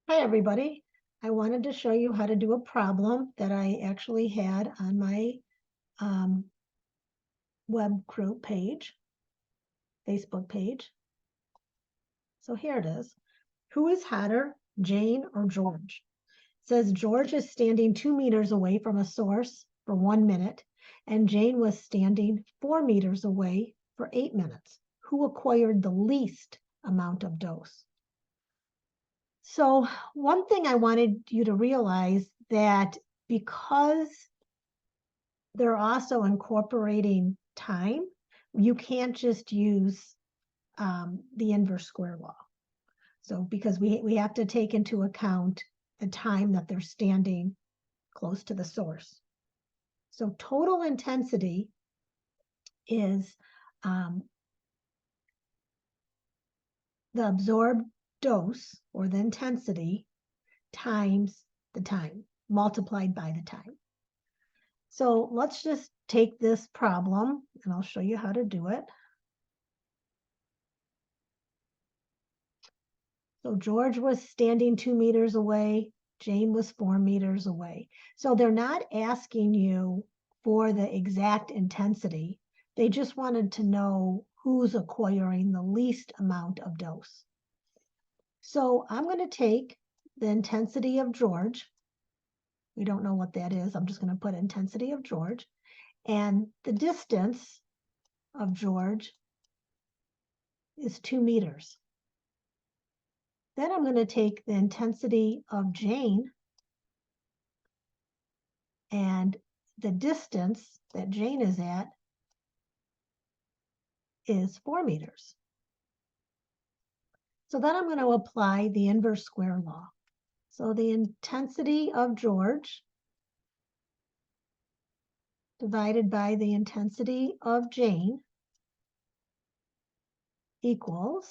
Hi, everybody. I wanted to show you how to do a problem that I actually had on my web group page, Facebook page. So here it is. Who is hotter, Jane or George? It says George is standing 2 meters away from a source for 1 minute, and Jane was standing 4 meters away for 8 minutes. Who acquired the least amount of dose? So one thing I wanted you to realize that because they're also incorporating time, you can't just use the inverse square law. So because we have to take into account the time that they're standing close to the source. So total intensity is the absorbed dose or the intensity times the time multiplied by the time. So let's just take this problem and I'll show you how to do it. So George was standing 2 meters away. Jane was 4 meters away. So they're not asking you for the exact intensity. They just wanted to know who's acquiring the least amount of dose. So I'm going to take the intensity of George. We don't know what that is. I'm just going to put intensity of George. And the distance of George is 2 meters. Then I'm going to take the intensity of Jane, and the distance that Jane is at is 4 meters. So then I'm going to apply the inverse square law. So the intensity of George divided by the intensity of Jane equals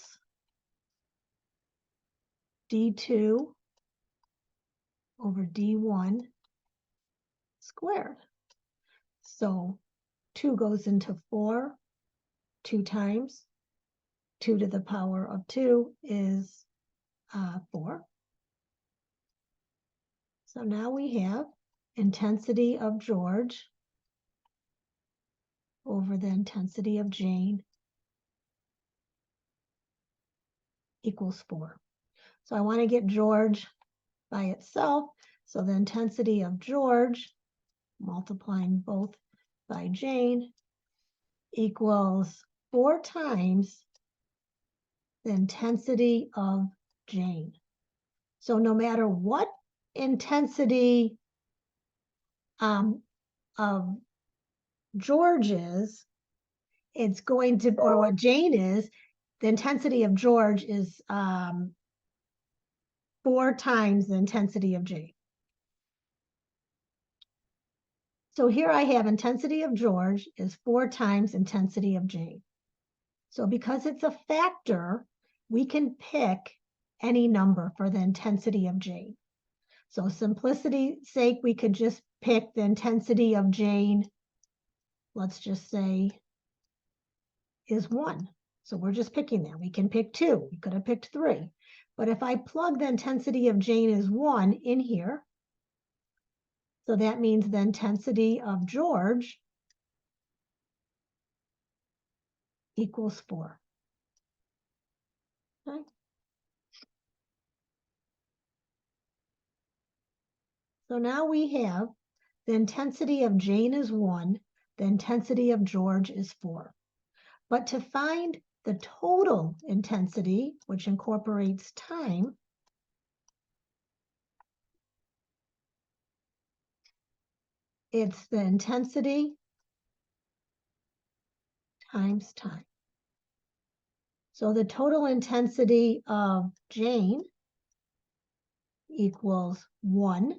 d2 over d1 squared. So 2 goes into 4 2 times. 2 to the power of 2 is 4. So now we have intensity of George over the intensity of Jane equals 4. So I want to get George by itself. So the intensity of George multiplying both by Jane equals 4 times the intensity of Jane. So no matter what intensity of George is, it's going to, or what Jane is, the intensity of George is 4 times the intensity of Jane. So here I have intensity of George is 4 times intensity of Jane. So because it's a factor, we can pick any number for the intensity of Jane. So simplicity's sake, we could just pick the intensity of Jane, let's just say, is 1. So we're just picking that. We can pick 2. We could have picked 3. But if I plug the intensity of Jane is 1 in here, so that means the intensity of George equals 4. Okay. So now we have the intensity of Jane is 1, the intensity of George is 4. But to find the total intensity, which incorporates time, it's the intensity times time. So the total intensity of Jane equals 1.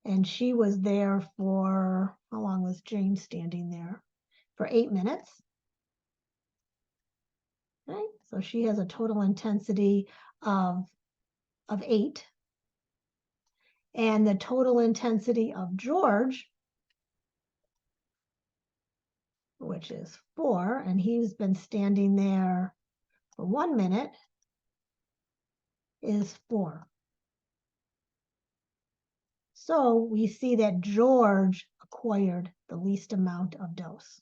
And she was there for, how long was Jane standing there? For 8 minutes. Okay, so she has a total intensity of 8. And the total intensity of George, which is 4, and he's been standing there for 1 minute, is 4. So we see that George acquired the least amount of dose.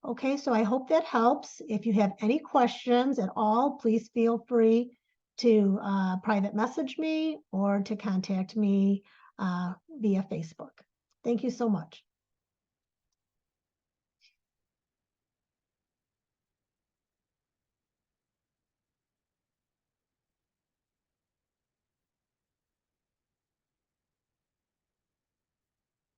Okay, so I hope that helps. If you have any questions at all, please feel free to private message me or to contact me via Facebook. Thank you so much.